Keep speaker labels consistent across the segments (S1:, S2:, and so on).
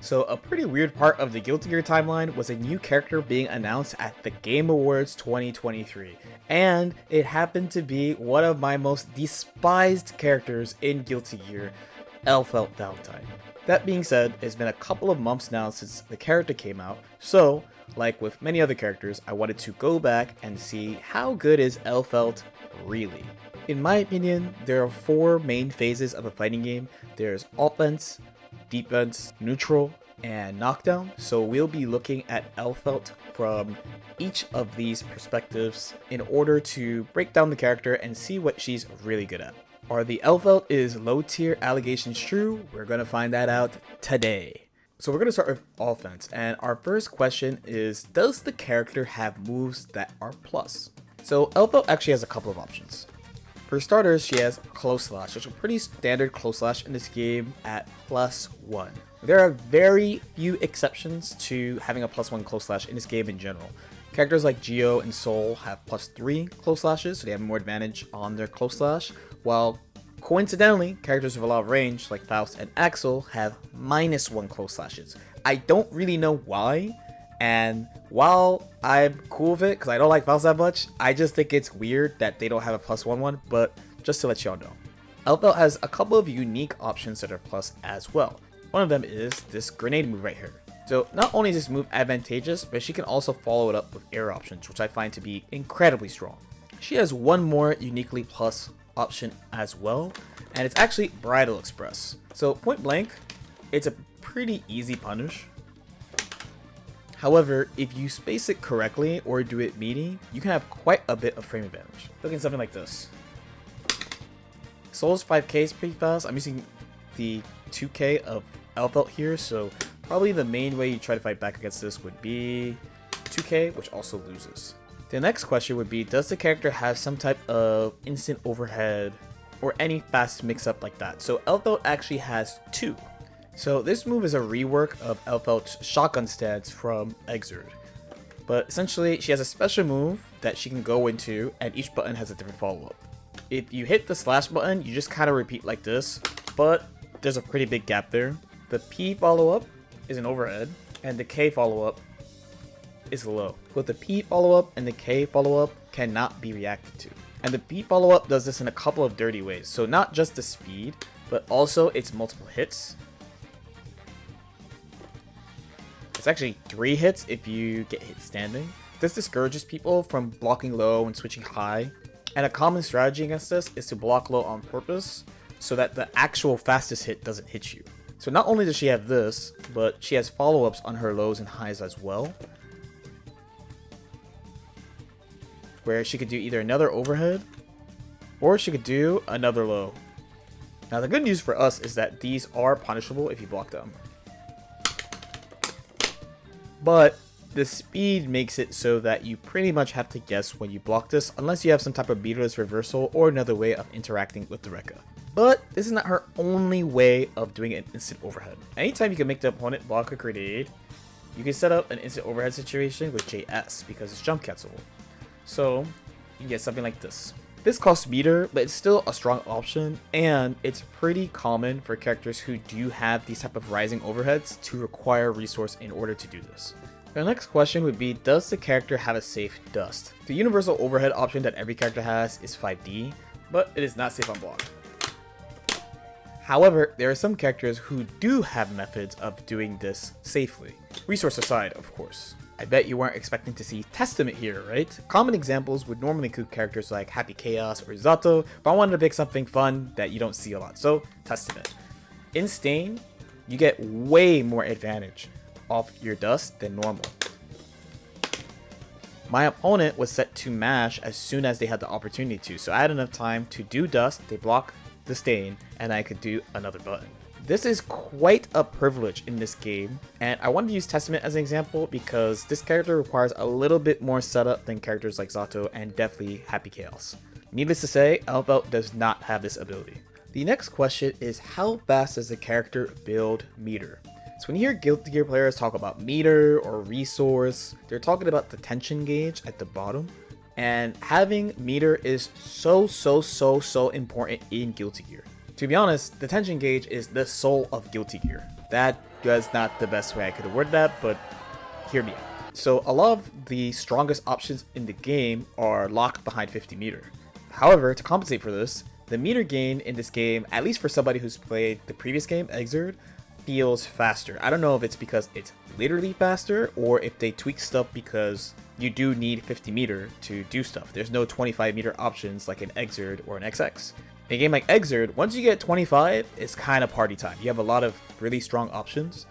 S1: So a pretty weird part of the Guilty Gear timeline was a new character being announced at the Game Awards 2023, and it happened to be one of my most despised characters in Guilty Gear, Elphelt Valentine. That being said, it's been a couple of months now since the character came out, so like with many other characters, I wanted to go back and see how good is Elphelt really. In my opinion, there are 4 main phases of a fighting game. There's offense, defense, neutral, and knockdown. So we'll be looking at Elphelt from each of these perspectives in order to break down the character and see what she's really good at. Are the Elphelt is low tier allegations true? We're gonna find that out today. So we're gonna start with offense, and our first question is, does the character have moves that are plus? So Elphelt actually has a couple of options. For starters, she has Close Slash, which is a pretty standard Close Slash in this game at +1. There are very few exceptions to having a +1 Close Slash in this game in general. Characters like Geo and Soul have +3 Close Slashes, so they have more advantage on their Close Slash, while coincidentally, characters with a lot of range like Faust and Axel have -1 Close Slashes. I don't really know why, and while I'm cool with it, because I don't like Faust that much, I just think it's weird that they don't have a +1 one, but just to let y'all know. Elphelt has a couple of unique options that are plus as well. One of them is this grenade move right here. So not only is this move advantageous, but she can also follow it up with air options, which I find to be incredibly strong. She has one more uniquely plus option as well, and it's actually Bridal Express. So point blank, it's a pretty easy punish. However, if you space it correctly or do it meaty, you can have quite a bit of frame advantage. Look at something like this. Soul's 5k is pretty fast. I'm using the 2k of Elphelt here, so probably the main way you try to fight back against this would be 2k, which also loses. The next question would be, does the character have some type of instant overhead or any fast mix-up like that? So Elphelt actually has 2. So this move is a rework of Elphelt's shotgun stance from Exerd. But essentially, she has a special move that she can go into, and each button has a different follow-up. If you hit the slash button, you just kind of repeat like this, but there's a pretty big gap there. The P follow-up is an overhead, and the K follow-up is low. Both the P follow-up and the K follow-up cannot be reacted to. And the P follow-up does this in a couple of dirty ways. So not just the speed, but also its multiple hits. It's actually 3 hits if you get hit standing. This discourages people from blocking low and switching high. And a common strategy against this is to block low on purpose so that the actual fastest hit doesn't hit you. So not only does she have this, but she has follow-ups on her lows and highs as well, where she could do either another overhead or she could do another low. Now the good news for us is that these are punishable if you block them. But the speed makes it so that you pretty much have to guess when you block this unless you have some type of meterless reversal or another way of interacting with the Rekka. But this is not her only way of doing an instant overhead. Anytime you can make the opponent block a grenade, you can set up an instant overhead situation with JS because it's jump cancelable. So you can get something like this. This costs meter, but it's still a strong option, and it's pretty common for characters who do have these type of rising overheads to require resource in order to do this. The next question would be, does the character have a safe dust? The universal overhead option that every character has is 5D, but it is not safe on block. However, there are some characters who do have methods of doing this safely. Resource aside, of course. I bet you weren't expecting to see Testament here, right? Common examples would normally include characters like Happy Chaos or Zato, but I wanted to pick something fun that you don't see a lot, so Testament. In Stain, you get way more advantage off your dust than normal. My opponent was set to mash as soon as they had the opportunity to, so I had enough time to do dust, they block the stain, and I could do another button. This is quite a privilege in this game, and I wanted to use Testament as an example because this character requires a little bit more setup than characters like Zato and definitely Happy Chaos. Needless to say, Elphelt does not have this ability. The next question is, how fast does the character build meter? So when you hear Guilty Gear players talk about meter or resource, they're talking about the tension gauge at the bottom. And having meter is so important in Guilty Gear. To be honest, the tension gauge is the soul of Guilty Gear. That That's not the best way I could have worded that, but hear me out. So a lot of the strongest options in the game are locked behind 50 meter. However, to compensate for this, the meter gain in this game, at least for somebody who's played the previous game, Exerd, feels faster. I don't know if it's because it's literally faster or if they tweak stuff because you do need 50 meter to do stuff. There's no 25 meter options like an Exerd or an XX. In a game like Exerd, once you get 25, it's kind of party time. You have a lot of really strong options.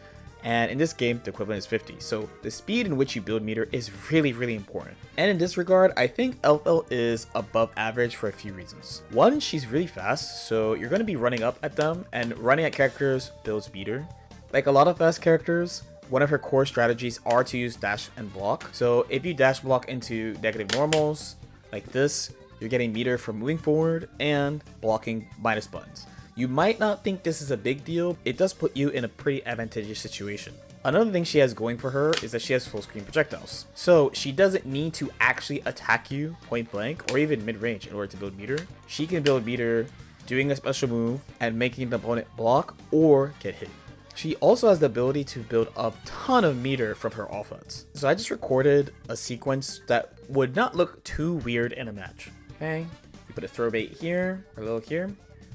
S1: And in this game, the equivalent is 50. So the speed in which you build meter is really, really important. And in this regard, I think Elphelt is above average for a few reasons. One, she's really fast, so you're going to be running up at them, and running at characters builds meter. Like a lot of fast characters, one of her core strategies are to use dash and block. So if you dash block into negative normals, like this, you're getting meter from moving forward and blocking minus buttons. You might not think this is a big deal. It does put you in a pretty advantageous situation. Another thing she has going for her is that she has full screen projectiles. So she doesn't need to actually attack you point blank or even mid range in order to build meter. She can build meter doing a special move and making the opponent block or get hit. She also has the ability to build a ton of meter from her offense. So I just recorded a sequence that would not look too weird in a match. Okay, you put a throw bait here, a little here,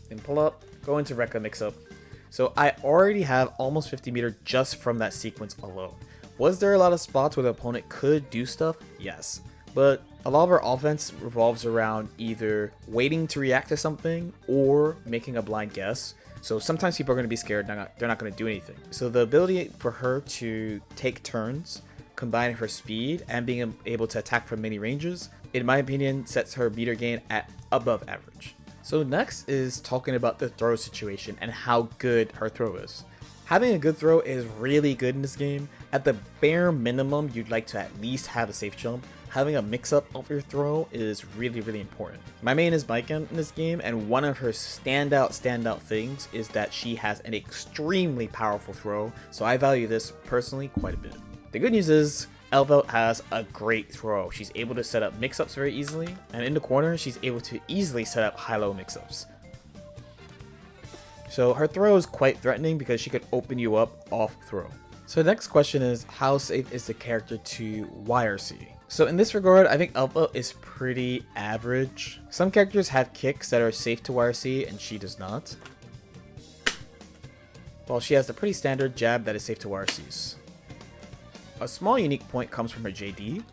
S1: then pull up, go into Rekka mix up. So I already have almost 50 meter just from that sequence alone. Was there a lot of spots where the opponent could do stuff? Yes. But a lot of our offense revolves around either waiting to react to something or making a blind guess. So sometimes people are going to be scared, they're not going to do anything. So the ability for her to take turns, combining her speed and being able to attack from many ranges, in my opinion, sets her meter gain at above average. So next is talking about the throw situation and how good her throw is. Having a good throw is really good in this game. At the bare minimum, you'd like to at least have a safe jump. Having a mix-up of your throw is really, really important. My main is Maiken in this game, and one of her standout things is that she has an extremely powerful throw, so I value this personally quite a bit. The good news is, Elphelt has a great throw. She's able to set up mix-ups very easily, and in the corner, she's able to easily set up high-low mix-ups. So her throw is quite threatening because she could open you up off throw. So the next question is, how safe is the character to YRC? So in this regard, I think Elphelt is pretty average. Some characters have kicks that are safe to YRC, and she does not. While she has the pretty standard jab that is safe to YRCs. A small unique point comes from her JD,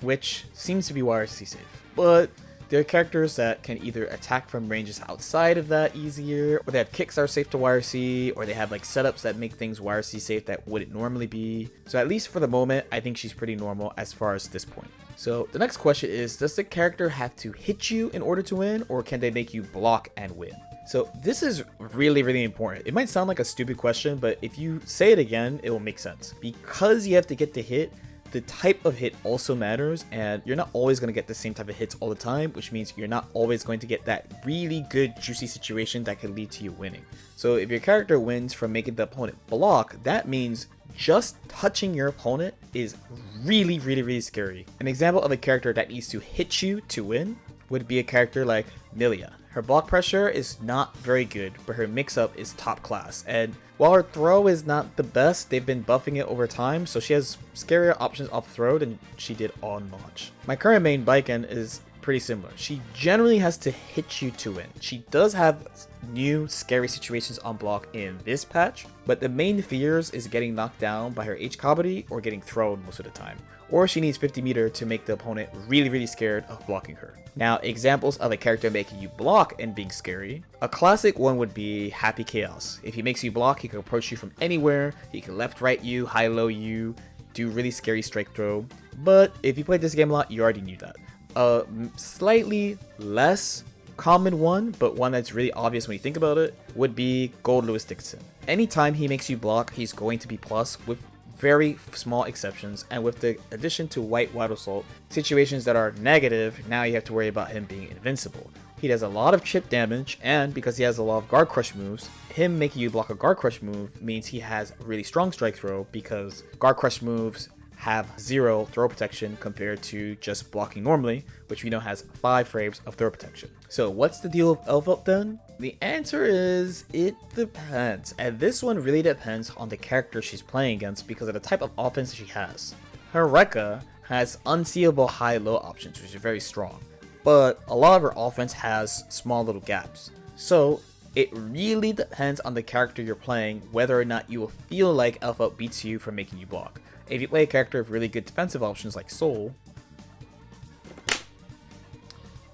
S1: which seems to be YRC safe. But there are characters that can either attack from ranges outside of that easier, or they have kicks that are safe to YRC, or they have like setups that make things YRC safe that wouldn't normally be. So at least for the moment, I think she's pretty normal as far as this point. So the next question is, does the character have to hit you in order to win, or can they make you block and win? So this is really, really important. It might sound like a stupid question, but if you say it again, it will make sense. Because you have to get the hit, the type of hit also matters, and you're not always going to get the same type of hits all the time, which means you're not always going to get that really good juicy situation that could lead to you winning. So if your character wins from making the opponent block, that means just touching your opponent is really, really, really scary. An example of a character that needs to hit you to win would be a character like Milia. Her block pressure is not very good, but her mix-up is top class, and while her throw is not the best, they've been buffing it over time, so she has scarier options off throw than she did on launch. My current main Maiken is pretty similar. She generally has to hit you to win. She does have new scary situations on block in this patch, but the main fears is getting knocked down by her H Kabaddi or getting thrown most of the time. Or she needs 50 meter to make the opponent really, really scared of blocking her. Now, examples of a character making you block and being scary. A classic one would be Happy Chaos. If he makes you block, he can approach you from anywhere, he can left, right you, high, low you, do really scary strike throw. But if you played this game a lot, you already knew that. A slightly less common one, but one that's really obvious when you think about it, would be Gold Lewis Dixon. Anytime he makes you block, he's going to be plus, with very small exceptions, and with the addition to White Wild Assault, situations that are negative, now you have to worry about him being invincible. He does a lot of chip damage, and because he has a lot of guard crush moves, him making you block a guard crush move means he has a really strong strike throw, because guard crush moves have 0 throw protection compared to just blocking normally, which we know has 5 frames of throw protection. So what's the deal with Elphelt then? The answer is, it depends, and this one really depends on the character she's playing against because of the type of offense she has. Her Rekka has unseeable high-low options, which is very strong, but a lot of her offense has small little gaps. So it really depends on the character you're playing whether or not you will feel like Elphelt beats you for making you block. If you play a character with really good defensive options like Soul,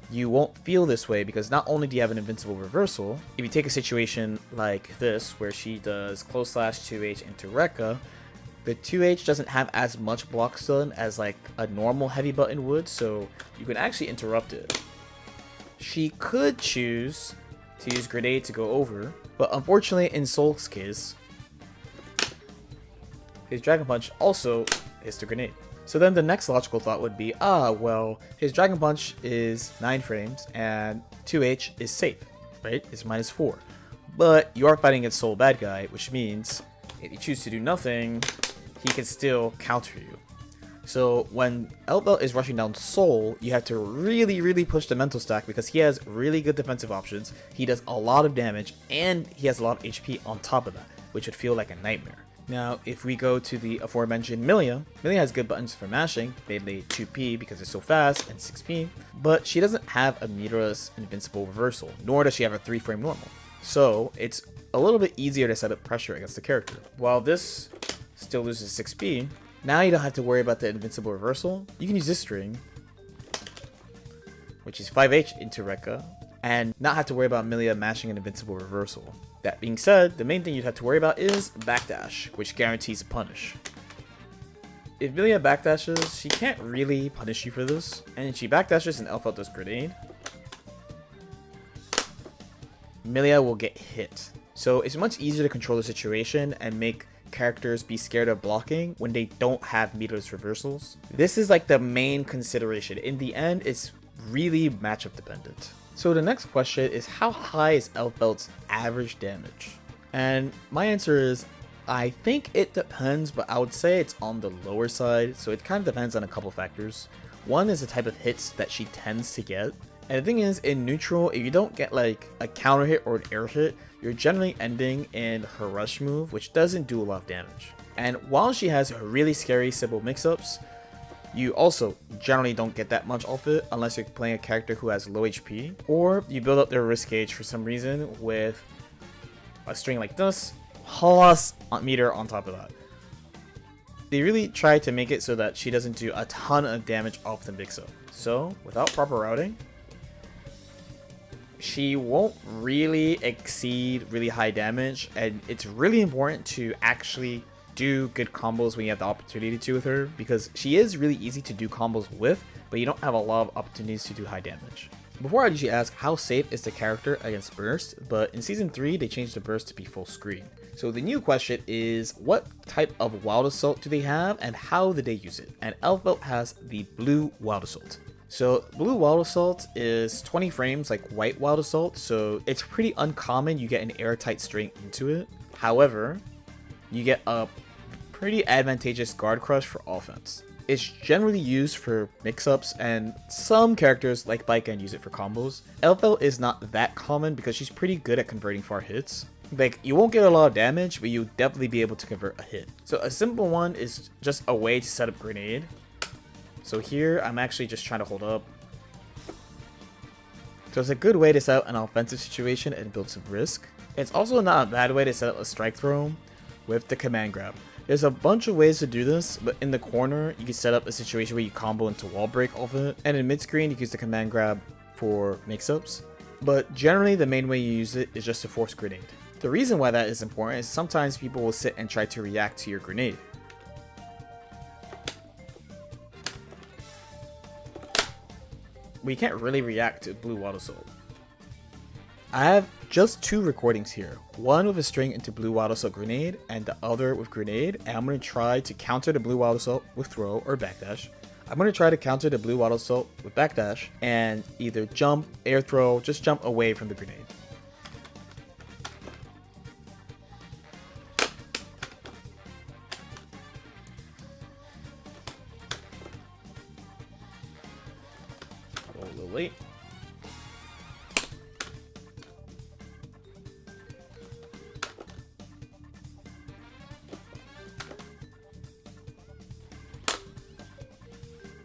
S1: you won't feel this way because not only do you have an invincible reversal, if you take a situation like this where she does close slash 2H into Rekka, the 2H doesn't have as much block stun as like a normal heavy button would, so you can actually interrupt it. She could choose to use grenade to go over, but unfortunately in Soul's case, his Dragon Punch also hits the grenade. So then the next logical thought would be, well, his Dragon Punch is 9 frames and 2H is safe, right? It's -4. But you are fighting against Soul bad guy, which means if you choose to do nothing, he can still counter you. So when Elphelt is rushing down Soul, you have to really push the mental stack because he has really good defensive options, he does a lot of damage, and he has a lot of HP on top of that, which would feel like a nightmare. Now, if we go to the aforementioned Millia has good buttons for mashing, mainly 2P because it's so fast, and 6P, but she doesn't have a meterless invincible reversal, nor does she have a 3-frame normal. So it's a little bit easier to set up pressure against the character. While this still loses 6P, now you don't have to worry about the invincible reversal. You can use this string, which is 5H into Rekka, and not have to worry about Millia mashing an invincible reversal. That being said, the main thing you'd have to worry about is backdash, which guarantees a punish. If Millia backdashes, she can't really punish you for this, and she backdashes and Elphelt does grenade, Millia will get hit. So it's much easier to control the situation and make characters be scared of blocking when they don't have meterless reversals. This is like the main consideration. In the end, it's really matchup dependent. So the next question is, how high is Elphelt's average damage? And my answer is, I think it depends, but I would say it's on the lower side, so it kind of depends on a couple factors. One is the type of hits that she tends to get. And the thing is, in neutral, if you don't get like a counter hit or an air hit, you're generally ending in her rush move, which doesn't do a lot of damage. And while she has really scary simple mix-ups, you also generally don't get that much off it unless you're playing a character who has low HP, or you build up their risk gauge for some reason with a string like this, plus meter on top of that. They really try to make it so that she doesn't do a ton of damage off the mix-up. So, without proper routing, she won't really exceed really high damage, and it's really important to actually do good combos when you have the opportunity to with her, because she is really easy to do combos with, but you don't have a lot of opportunities to do high damage. Before I usually ask how safe is the character against burst, but in season 3 they changed the burst to be full screen. So the new question is, what type of Wild Assault do they have and how did they use it? And Elphelt has the blue Wild Assault. So blue Wild Assault is 20 frames like white Wild Assault, so it's pretty uncommon you get an airtight string into it. However, you get a pretty advantageous guard crush for offense. It's generally used for mix-ups, and some characters like Baiken use it for combos. Elphelt is not that common because she's pretty good at converting far hits. Like, you won't get a lot of damage, but you'll definitely be able to convert a hit. So a simple one is just a way to set up grenade. So here, I'm actually just trying to hold up. So it's a good way to set up an offensive situation and build some risk. It's also not a bad way to set up a strike throw with the command grab. There's a bunch of ways to do this, but in the corner, you can set up a situation where you combo into wall break off of it. And in mid-screen, you can use the command grab for mix-ups. But generally, the main way you use it is just to force grenade. The reason why that is important is sometimes people will sit and try to react to your grenade. We can't really react to blue Wild Assault. I have just 2 recordings here, one with a string into blue Wild Assault grenade and the other with grenade, and I'm going to try to counter the blue Wild Assault with throw or backdash. I'm going to try to counter the blue Wild Assault with backdash and either jump, air throw, just jump away from the grenade. Go a little late.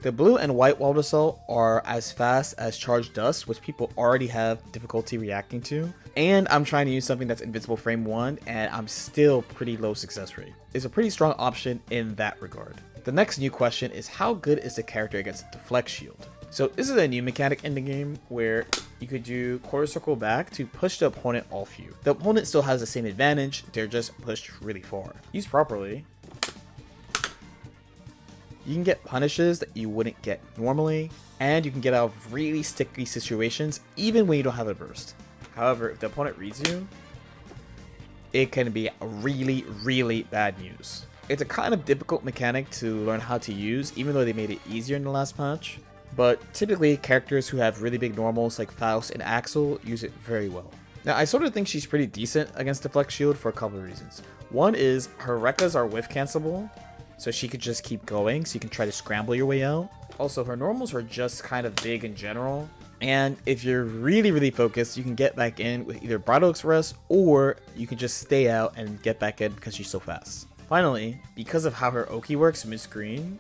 S1: The blue and white Wild Assault are as fast as Charged Dust, which people already have difficulty reacting to. And I'm trying to use something that's invincible frame 1, and I'm still pretty low success rate. It's a pretty strong option in that regard. The next new question is, how good is the character against Deflect Shield? So this is a new mechanic in the game where you could do quarter circle back to push the opponent off you. The opponent still has the same advantage, they're just pushed really far. Used properly, you can get punishes that you wouldn't get normally, and you can get out of really sticky situations even when you don't have a burst. However, if the opponent reads you, it can be really, really bad news. It's a kind of difficult mechanic to learn how to use, even though they made it easier in the last patch. But typically, characters who have really big normals like Faust and Axel use it very well. Now, I sort of think she's pretty decent against Deflect Shield for a couple of reasons. One is her Rekkas are whiff cancelable, so she could just keep going, so you can try to scramble your way out. Also, her normals are just kind of big in general, and if you're really, really focused, you can get back in with either Bridal Express, or you can just stay out and get back in because she's so fast. Finally, because of how her Oki works mid-screen,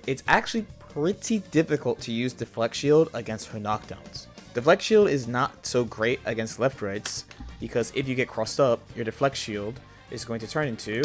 S1: it's actually pretty difficult to use Deflect Shield against her knockdowns. Deflect Shield is not so great against left-rights, because if you get crossed up, your Deflect Shield is going to turn into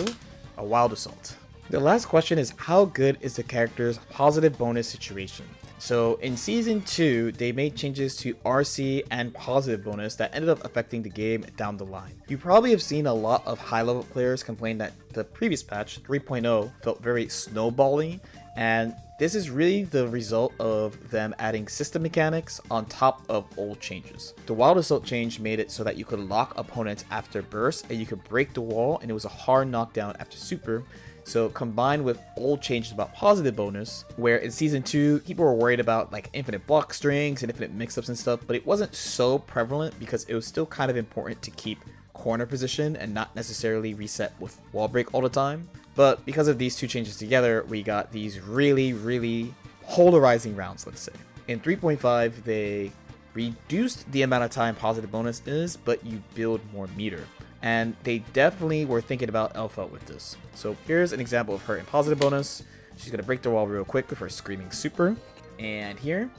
S1: a Wild Assault. The last question is, how good is the character's positive bonus situation? So in Season 2, they made changes to RC and positive bonus that ended up affecting the game down the line. You probably have seen a lot of high-level players complain that the previous patch, 3.0, felt very snowbally, and this is really the result of them adding system mechanics on top of old changes. The Wild Assault change made it so that you could lock opponents after burst, and you could break the wall, and it was a hard knockdown after super. So combined with old changes about positive bonus, where in Season 2, people were worried about like infinite block strings and infinite mix-ups and stuff, but it wasn't so prevalent because it was still kind of important to keep corner position and not necessarily reset with wall break all the time. But because of these two changes together, we got these really, really polarizing rounds, let's say. In 3.5, they reduced the amount of time positive bonus is, but you build more meter. And they definitely were thinking about Elphelt with this. So here's an example of her in positive bonus. She's going to break the wall real quick with her Screaming Super. And here,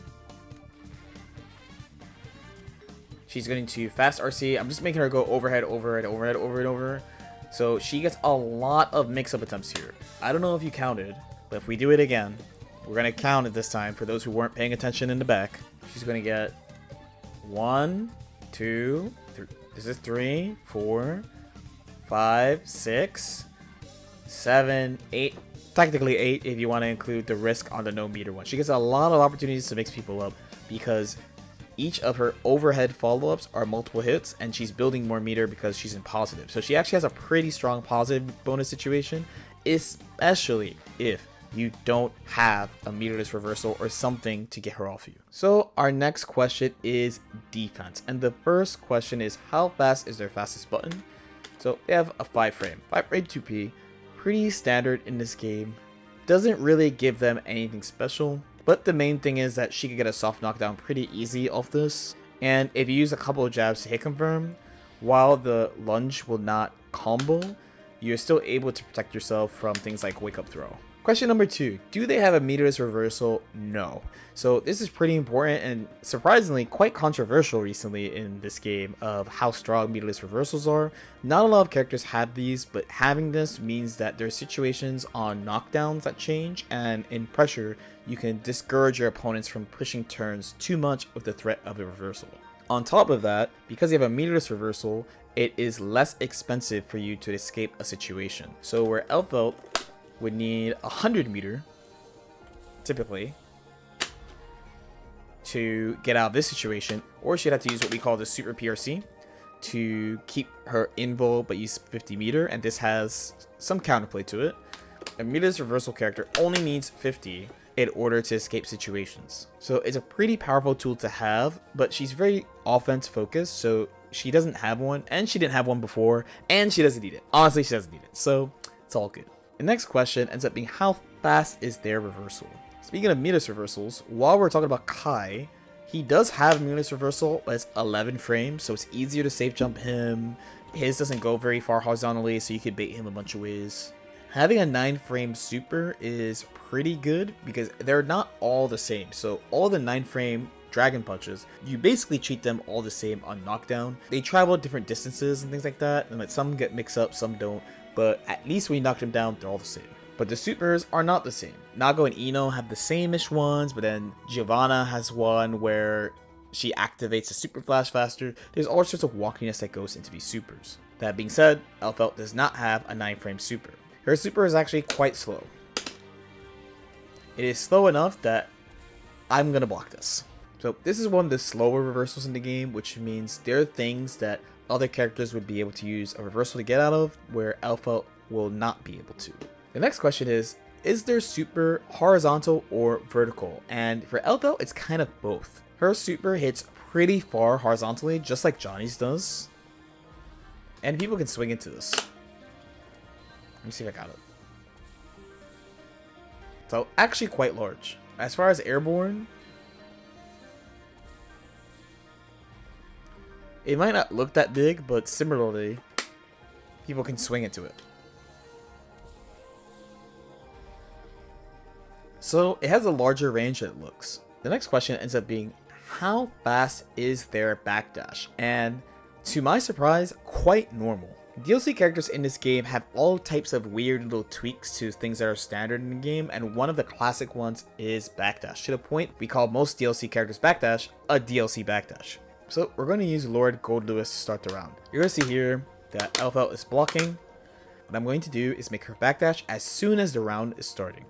S1: she's going to fast RC. I'm just making her go overhead, overhead, overhead, overhead, over. So she gets a lot of mix-up attempts here. I don't know if you counted, but if we do it again, we're going to count it this time for those who weren't paying attention in the back. She's going to get 1, 2, 3. This is 3, 4, 5, 6, 7, 8. Technically 8 if you want to include the risk on the no meter one. She gets a lot of opportunities to mix people up because each of her overhead follow-ups are multiple hits, and she's building more meter because she's in positive. So she actually has a pretty strong positive bonus situation, especially if you don't have a meterless reversal or something to get her off you. So our next question is defense. And the first question is, how fast is their fastest button? So they have a 5 frame 2P, pretty standard in this game. Doesn't really give them anything special. But the main thing is that she could get a soft knockdown pretty easy off this. And if you use a couple of jabs to hit confirm, while the lunge will not combo, you're still able to protect yourself from things like wake up throw. Question number 2, do they have a meterless reversal? No. So this is pretty important and surprisingly quite controversial recently in this game of how strong meterless reversals are. Not a lot of characters have these, but having this means that there are situations on knockdowns that change, and in pressure, you can discourage your opponents from pushing turns too much with the threat of a reversal. On top of that, because you have a meterless reversal, it is less expensive for you to escape a situation. So where Elphelt would need 100 meter, typically, to get out of this situation, or she'd have to use what we call the Super PRC to keep her invul but use 50 meter, and this has some counterplay to it. A meterless reversal character only needs 50 in order to escape situations. So it's a pretty powerful tool to have, but she's very offense focused, so she doesn't have one, and she didn't have one before, and she doesn't need it. Honestly, she doesn't need it, so it's all good. The next question ends up being, how fast is their reversal? Speaking of meterless reversals, while we're talking about Kai, he does have meterless reversal, but it's 11 frames, so it's easier to safe jump him. His doesn't go very far horizontally, so you could bait him a bunch of ways. Having a 9 frame super is pretty good because they're not all the same. So all the 9 frame dragon punches, you basically treat them all the same on Knockdown. They travel different distances and things like that, and like some get mixed up, some don't, but at least when you knock them down, they're all the same. But the supers are not the same. Nago and Ino have the same-ish ones, but then Giovanna has one where she activates the super flash faster. There's all sorts of wonkiness that goes into these supers. That being said, Elphelt does not have a 9 frame super. Her super is actually quite slow. It is slow enough that I'm gonna block this. So this is one of the slower reversals in the game, which means there are things that other characters would be able to use a reversal to get out of, where Elphelt will not be able to. The next question is their super horizontal or vertical? And for Elphelt, it's kind of both. Her super hits pretty far horizontally, just like Johnny's does. And people can swing into this. Let me see if I got it. So actually quite large. As far as airborne, it might not look that big, but similarly, people can swing into it. So it has a larger range than it looks. The next question ends up being, how fast is their backdash? And to my surprise, quite normal. DLC characters in this game have all types of weird little tweaks to things that are standard in the game, and one of the classic ones is backdash. To the point, we call most DLC characters backdash a DLC backdash. So we're going to use Lord Gold Lewis to start the round. You're going to see here that Elphelt is blocking. What I'm going to do is make her backdash as soon as the round is starting.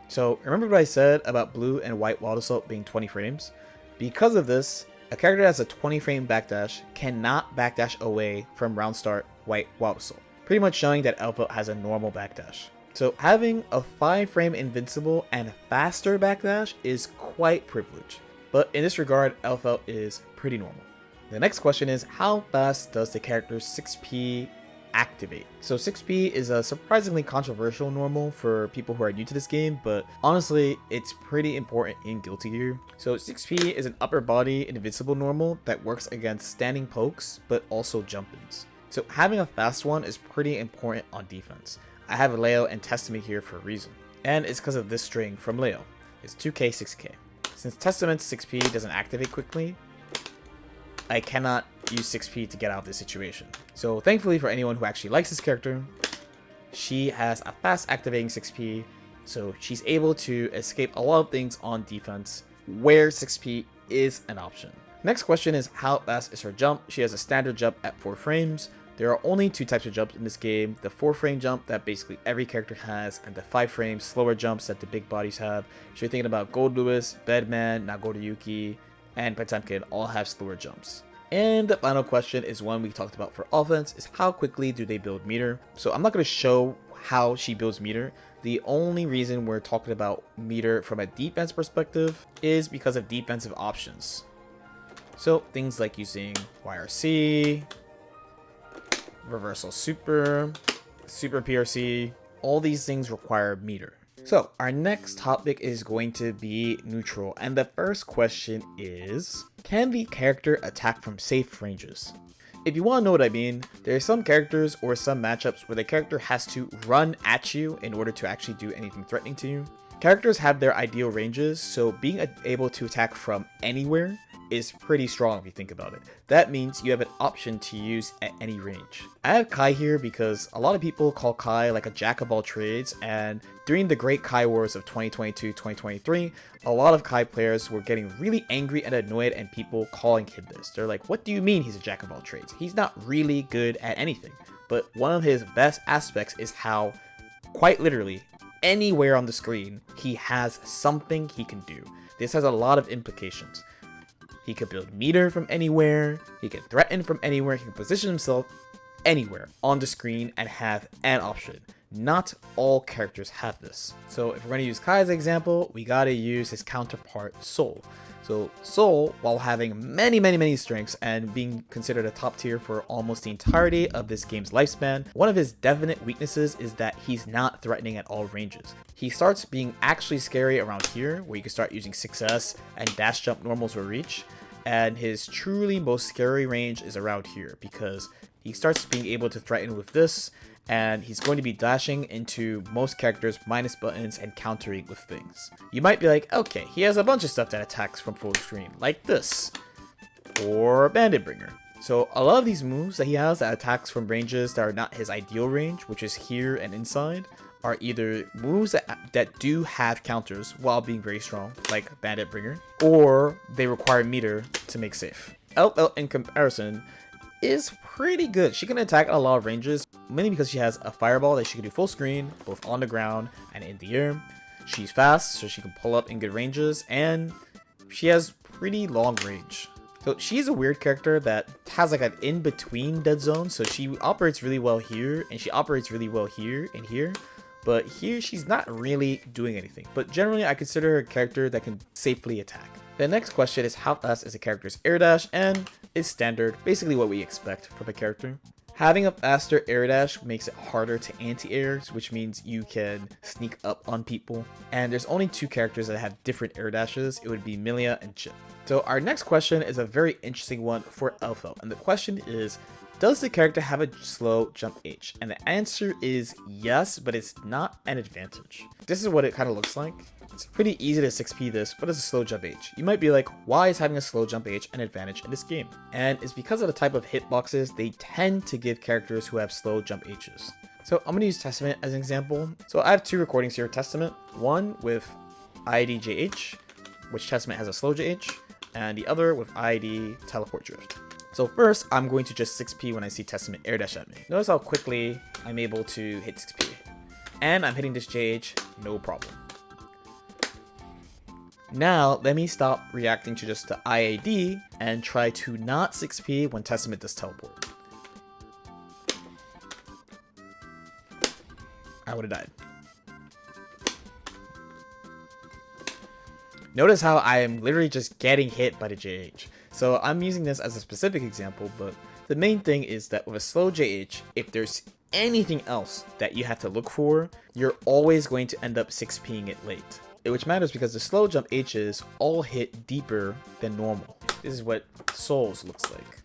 S1: So remember what I said about blue and white Wild Assault being 20 frames? Because of this, a character that has a 20 frame backdash cannot backdash away from round start white Wild Assault, pretty much showing that Elphelt has a normal backdash. So having a 5 frame invincible and faster backdash is quite privileged, but in this regard, Elphelt is pretty normal. The next question is, how fast does the character's 6P activate? So 6P is a surprisingly controversial normal for people who are new to this game, but honestly, it's pretty important in Guilty Gear. So 6P is an upper body invincible normal that works against standing pokes, but also jump-ins. So having a fast one is pretty important on defense. I have Leo and Testament here for a reason, and it's because of this string from Leo. It's 2k, 6k. Since Testament's 6P doesn't activate quickly, I cannot use 6P to get out of this situation. So thankfully for anyone who actually likes this character, she has a fast activating 6P, so she's able to escape a lot of things on defense where 6P is an option. Next question is, how fast is her jump? She has a standard jump at 4 frames. There are only 2 types of jumps in this game, the 4 frame jump that basically every character has, and the 5 frame slower jumps that the big bodies have. So you're thinking about Gold Lewis, Bedman, Nagoriyuki, and Potemkin all have slower jumps. And the final question is one we talked about for offense, is how quickly do they build meter? So I'm not going to show how she builds meter. The only reason we're talking about meter from a defense perspective is because of defensive options. So things like using YRC, reversal super, super PRC, all these things require meter. So our next topic is going to be neutral, and the first question is, can the character attack from safe ranges? If you want to know what I mean, there are some characters or some matchups where the character has to run at you in order to actually do anything threatening to you. Characters have their ideal ranges, so being able to attack from anywhere is pretty strong if you think about it. That means you have an option to use at any range. I have Kai here because a lot of people call Kai like a jack of all trades, and during the great Kai wars of 2022-2023, a lot of Kai players were getting really angry and annoyed and people calling him this. They're like, what do you mean he's a jack of all trades? He's not really good at anything. But one of his best aspects is how, quite literally, anywhere on the screen, he has something he can do. This has a lot of implications. He could build meter from anywhere, he can threaten from anywhere, he can position himself anywhere on the screen and have an option. Not all characters have this. So if we're going to use Kai as an example, we got to use his counterpart Soul. So Soul, while having many strengths and being considered a top tier for almost the entirety of this game's lifespan, one of his definite weaknesses is that he's not threatening at all ranges. He starts being actually scary around here, where you can start using 6S and dash jump normals for reach, and his truly most scary range is around here because he starts being able to threaten with this, and he's going to be dashing into most characters minus buttons and countering with things. You might be like, okay, he has a bunch of stuff that attacks from full screen, like this, or Bandit Bringer. So a lot of these moves that he has that attacks from ranges that are not his ideal range, which is here and inside, are either moves that do have counters while being very strong, like Bandit Bringer, or they require meter to make safe. Elphelt, in comparison, is pretty good. She can attack a lot of ranges, mainly because she has a fireball that she can do full screen, both on the ground and in the air. She's fast, so she can pull up in good ranges, and she has pretty long range. So she's a weird character that has like an in-between dead zone, so she operates really well here, and she operates really well here and here. But here, she's not really doing anything. But generally, I consider her a character that can safely attack. The next question is how fast is a character's air dash, and is standard, basically what we expect from a character. Having a faster air dash makes it harder to anti-airs, which means you can sneak up on people. And there's only two characters that have different air dashes. It would be Milia and Chip. So our next question is a very interesting one for Elphelt, and the question is, does the character have a slow jump H? And the answer is yes, but it's not an advantage. This is what it kind of looks like. It's pretty easy to 6p this, but it's a slow jump H. You might be like, why is having a slow jump H an advantage in this game? And it's because of the type of hitboxes they tend to give characters who have slow jump H's. So I'm going to use Testament as an example. So I have two recordings here of Testament. One with IDJH, which Testament has a slow JH, and the other with ID Teleport Drift. So first, I'm going to just 6p when I see Testament air dash at me. Notice how quickly I'm able to hit 6p. And I'm hitting this JH, no problem. Now, let me stop reacting to just the IAD and try to not 6p when Testament does teleport. I would have died. Notice how I am literally just getting hit by the JH. So I'm using this as a specific example, but the main thing is that with a slow JH, if there's anything else that you have to look for, you're always going to end up 6ping it late. Which matters because the slow jump H's all hit deeper than normal. This is what Souls looks like.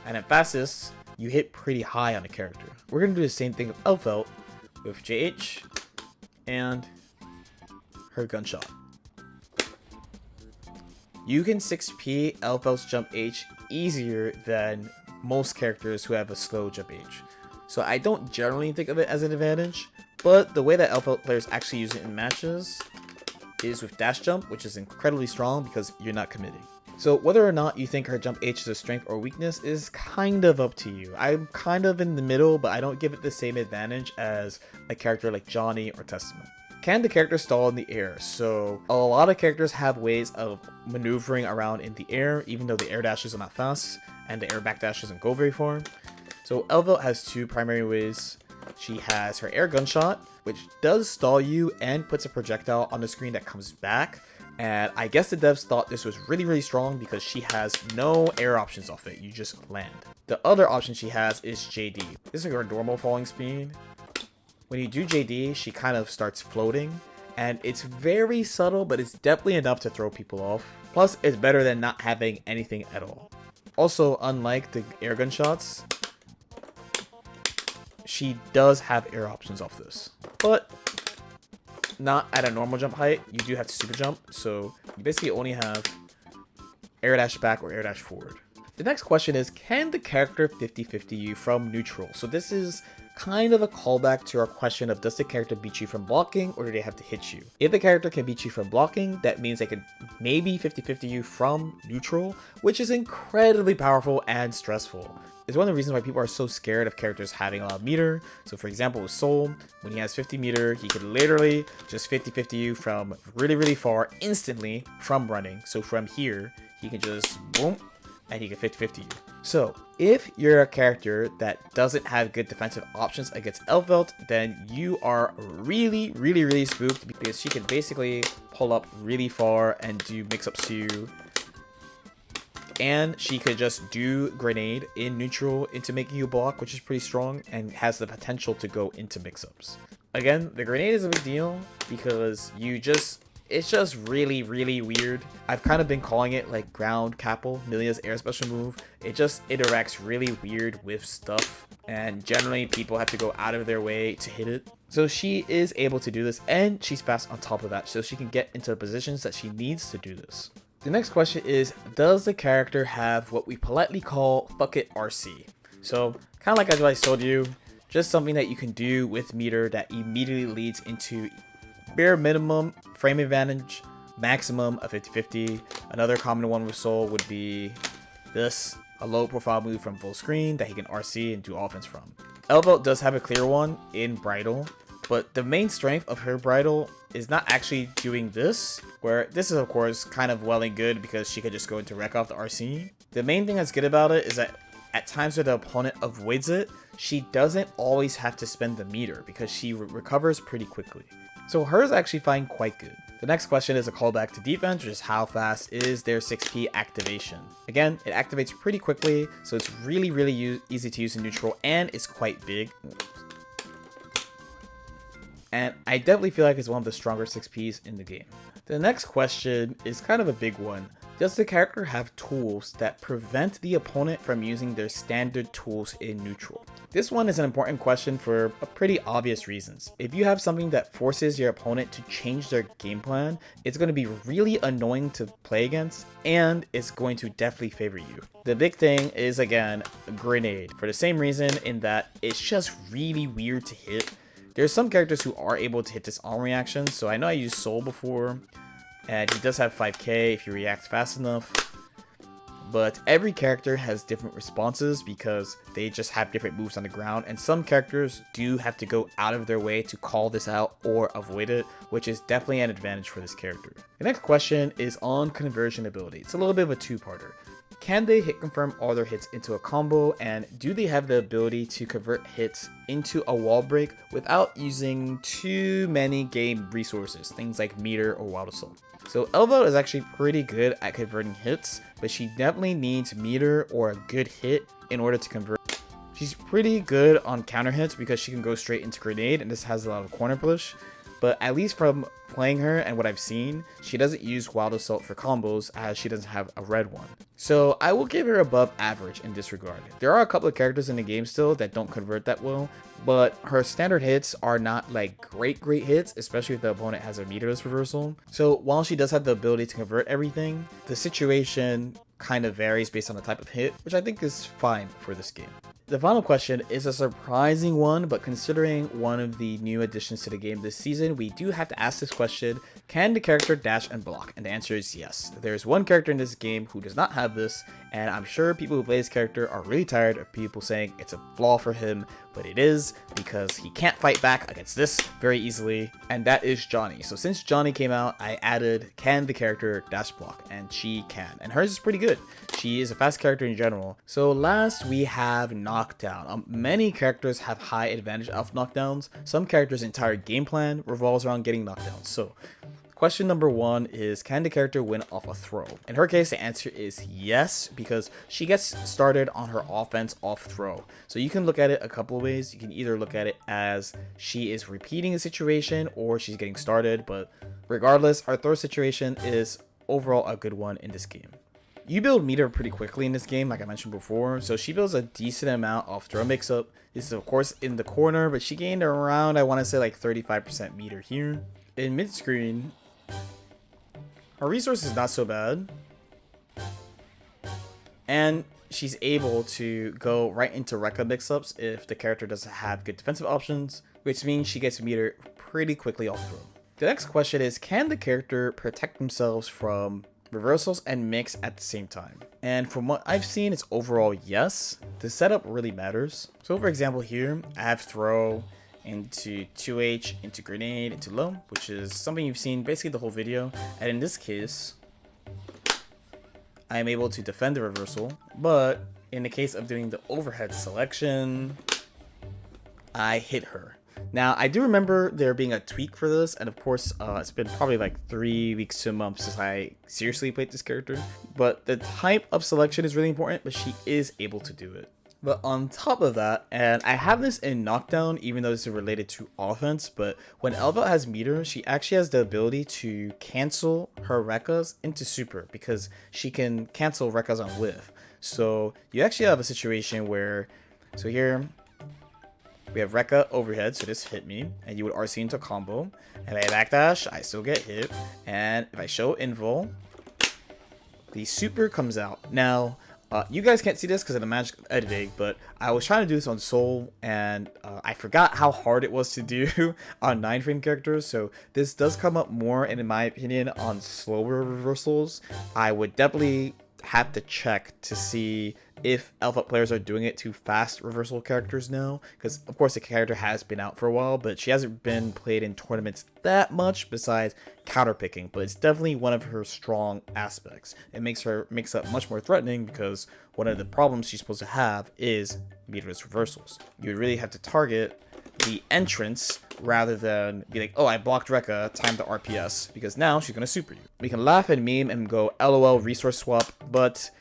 S1: And at fastest, you hit pretty high on a character. We're going to do the same thing with Elphelt with JH and her gunshot. You can 6p Elphelt's jump H easier than most characters who have a slow jump H. So I don't generally think of it as an advantage, but the way that Elphelt players actually use it in matches is with dash jump, which is incredibly strong because you're not committing. So whether or not you think her jump H is a strength or weakness is kind of up to you. I'm kind of in the middle, but I don't give it the same advantage as a character like Johnny or Testament. Can the character stall in the air? So a lot of characters have ways of maneuvering around in the air, even though the air dashes are not fast and the air back dash doesn't go very far. So Elphelt has two primary ways. She has her air gunshot, which does stall you and puts a projectile on the screen that comes back. And I guess the devs thought this was really, really strong because she has no air options off it. You just land. The other option she has is JD. This is her normal falling speed. When you do JD, she kind of starts floating. And it's very subtle, but it's definitely enough to throw people off. Plus, it's better than not having anything at all. Also, unlike the air gunshots, she does have air options off this. But not at a normal jump height. You do have to super jump, so you basically only have air dash back or air dash forward. The next question is, can the character 50-50 you from neutral? So this is kind of a callback to our question of, does the character beat you from blocking or do they have to hit you? If the character can beat you from blocking, that means they can maybe 50-50 you from neutral, which is incredibly powerful and stressful. It's one of the reasons why people are so scared of characters having a lot of meter. So for example, with Soul, when he has 50 meter, he could literally just 50-50 you from really, really far instantly from running. So from here, he can just boom, and he can 50-50 you. So if you're a character that doesn't have good defensive options against Elphelt, then you are really, really, really spooked because she can basically pull up really far and do mix-ups to you. And she could just do grenade in neutral into making you block, which is pretty strong and has the potential to go into mix-ups. Again, the grenade is a big deal because you just it's just really weird. I've kind of been calling it like ground Capel, Milia's air special move. It just interacts really weird with stuff, and generally people have to go out of their way to hit it. So she is able to do this, and she's fast on top of that, so she can get into the positions that she needs to do this. The next question is, does the character have what we politely call fuck it RC? So kind of like I told you, just something that you can do with meter that immediately leads into bare minimum frame advantage, maximum of 50-50. Another common one with Soul would be this, a low profile move from full screen that he can RC and do offense from. Elphelt does have a clear one in Bridal, but the main strength of her Bridal is not actually doing this, where this is of course kind of well and good because she could just go into wreck off the RC. The main thing that's good about it is that at times where the opponent avoids it, she doesn't always have to spend the meter because she recovers pretty quickly. So hers actually find quite good. The next question is a callback to defense, which is how fast is their 6P activation. Again, it activates pretty quickly, so it's really easy to use in neutral, and it's quite big. And I definitely feel like it's one of the stronger 6Ps in the game. The next question is kind of a big one. Does the character have tools that prevent the opponent from using their standard tools in neutral? This one is an important question for pretty obvious reasons. If you have something that forces your opponent to change their game plan, it's going to be really annoying to play against, and it's going to definitely favor you. The big thing is, again, Grenade, for the same reason in that it's just really weird to hit. There's some characters who are able to hit this on reaction, so I know I used Soul before, and he does have 5k if you react fast enough. But every character has different responses because they just have different moves on the ground, and some characters do have to go out of their way to call this out or avoid it, which is definitely an advantage for this character. The next question is on conversion ability. It's a little bit of a two-parter. Can they hit confirm all their hits into a combo, and do they have the ability to convert hits into a wall break without using too many game resources, things like meter or wild assault? So Elphelt is actually pretty good at converting hits, but she definitely needs meter or a good hit in order to convert. She's pretty good on counter hits because she can go straight into grenade, and this has a lot of corner push. But at least from playing her and what I've seen, she doesn't use Wild Assault for combos as she doesn't have a red one. So I will give her above average in this regard. There are a couple of characters in the game still that don't convert that well, but her standard hits are not like great hits, especially if the opponent has a meterless reversal. So while she does have the ability to convert everything, the situation kind of varies based on the type of hit, which I think is fine for this game. The final question is a surprising one, but considering one of the new additions to the game this season, we do have to ask this question: can the character dash and block? And the answer is yes. There's one character in this game who does not have this, and I'm sure people who play this character are really tired of people saying it's a flaw for him, but it is, because he can't fight back against this very easily, and that is Johnny. So since Johnny came out, I added can the character dash block, and she can, and hers is pretty good. She is a fast character in general. So last we have Knockdown. Many characters have high advantage of knockdowns. Some characters' entire game plan revolves around getting knockdowns. So question number one is, can the character win off a throw? In her case, the answer is yes, because she gets started on her offense off throw. So you can look at it a couple of ways. You can either look at it as she is repeating a situation or she's getting started, but regardless, our throw situation is overall a good one in this game. You build meter pretty quickly in this game, like I mentioned before, so she builds a decent amount of throw mix-up. This is of course in the corner, but she gained around, I want to say, like 35% meter here. In mid-screen, her resource is not so bad, and she's able to go right into Rekka mix-ups if the character doesn't have good defensive options, which means she gets meter pretty quickly off throw. The next question is, can the character protect themselves from reversals and mix at the same time? And from what I've seen, it's overall yes. The setup really matters. So for example here, I have throw into 2H, into grenade, into low, which is something you've seen basically the whole video. And in this case, I am able to defend the reversal, but in the case of doing the overhead selection, I hit her. Now, I do remember there being a tweak for this, and of course, it's been probably like 3 weeks to a month since I seriously played this character, but the type of selection is really important, but she is able to do it. But on top of that, and I have this in Knockdown, even though this is related to offense, but when Elphelt has meter, she actually has the ability to cancel her Rekkas into super, because she can cancel Rekkas on whiff. So you actually have a situation where, so here, we have Rekka overhead, so this hit me, and you would RC into combo, and if I backdash, I still get hit, and if I show invul, the super comes out. Now, you guys can't see this because of the magic editing, but I was trying to do this on Soul, and I forgot how hard it was to do on 9-frame characters, so this does come up more, and in my opinion, on slower reversals. I would definitely have to check to see if Elphelt players are doing it to fast reversal characters now, because of course the character has been out for a while, but she hasn't been played in tournaments that much besides counterpicking, but it's definitely one of her strong aspects. It makes her mix-up much more threatening because one of the problems she's supposed to have is meterless reversals. You would really have to target the entrance rather than be like, oh, I blocked Rekka, time to RPS, because now she's gonna super you. We can laugh and meme and go LOL resource swap, but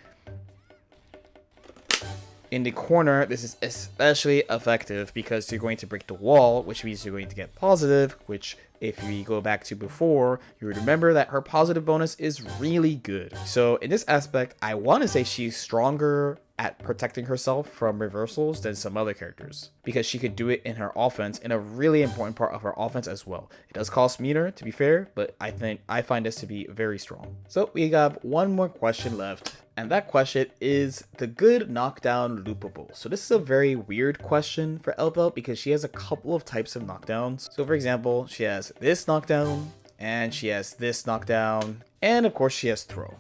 S1: in the corner, this is especially effective because you're going to break the wall, which means you're going to get positive, which if we go back to before, you would remember that her positive bonus is really good. So in this aspect, I want to say she's stronger at protecting herself from reversals than some other characters, because she could do it in her offense, in a really important part of her offense as well. It does cost meter, to be fair, but I find this to be very strong. So we have one more question left, and that question is the good knockdown loopable. So this is a very weird question for Elphelt because she has a couple of types of knockdowns. So for example, she has this knockdown, and she has this knockdown, and of course she has throw.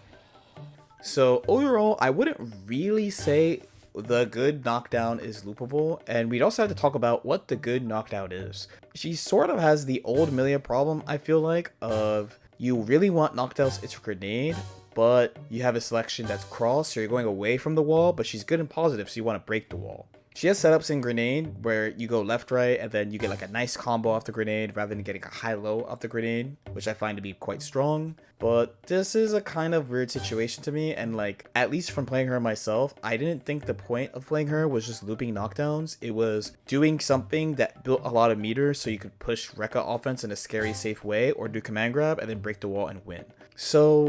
S1: So overall, I wouldn't really say the good knockdown is loopable, and we'd also have to talk about what the good knockdown is. She sort of has the old Milia problem, I feel like, of you really want knockdowns into grenade, but you have a selection that's cross, so you're going away from the wall, but she's good and positive, so you want to break the wall. She has setups in grenade where you go left, right, and then you get like a nice combo off the grenade rather than getting a high-low off the grenade, which I find to be quite strong. But this is a kind of weird situation to me, and like, at least from playing her myself, I didn't think the point of playing her was just looping knockdowns. It was doing something that built a lot of meter so you could push Rekka offense in a scary, safe way, or do command grab and then break the wall and win. So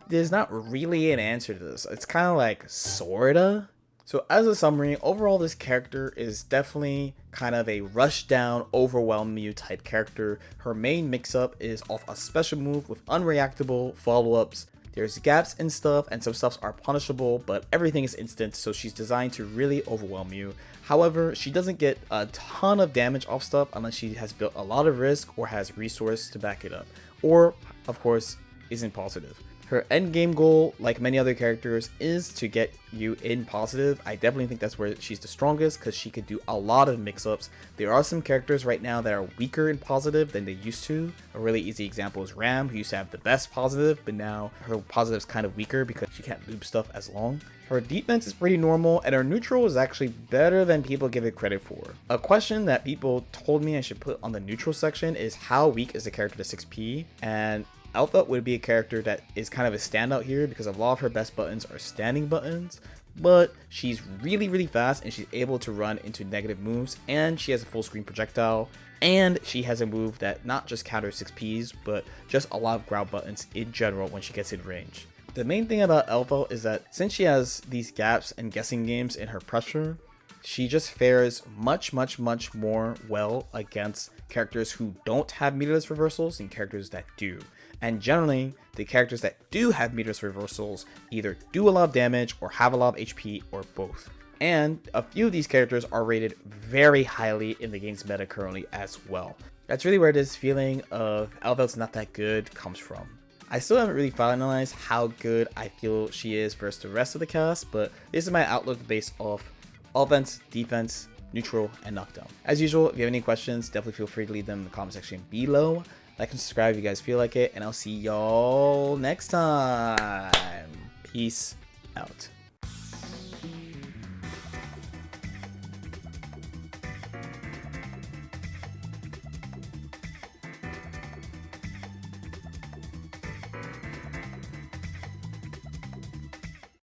S1: there's not really an answer to this. It's kind of like, sorta. So as a summary, overall this character is definitely kind of a rush down, overwhelm you type character. Her main mix-up is off a special move with unreactable follow-ups. There's gaps in stuff, and some stuffs are punishable, but everything is instant, so she's designed to really overwhelm you. However, she doesn't get a ton of damage off stuff unless she has built a lot of risk or has resource to back it up, or, of course, isn't positive. Her endgame goal, like many other characters, is to get you in positive. I definitely think that's where she's the strongest because she could do a lot of mix-ups. There are some characters right now that are weaker in positive than they used to. A really easy example is Ram, who used to have the best positive, but now her positive is kind of weaker because she can't loop stuff as long. Her defense is pretty normal, and her neutral is actually better than people give it credit for. A question that people told me I should put on the neutral section is how weak is the character to 6p, and Elphelt would be a character that is kind of a standout here because a lot of her best buttons are standing buttons, but she's really fast and she's able to run into negative moves, and she has a full screen projectile, and she has a move that not just counters 6Ps, but just a lot of ground buttons in general when she gets in range. The main thing about Elphelt is that since she has these gaps and guessing games in her pressure, she just fares much more well against characters who don't have meterless reversals and characters that do. And generally, the characters that do have meterless reversals either do a lot of damage or have a lot of HP or both. And a few of these characters are rated very highly in the game's meta currently as well. That's really where this feeling of Elphelt's not that good comes from. I still haven't really finalized how good I feel she is versus the rest of the cast, but this is my outlook based off offense, defense, neutral, and knockdown. As usual, if you have any questions, definitely feel free to leave them in the comment section below. Like and subscribe if you guys feel like it, and I'll see y'all next time. Peace out.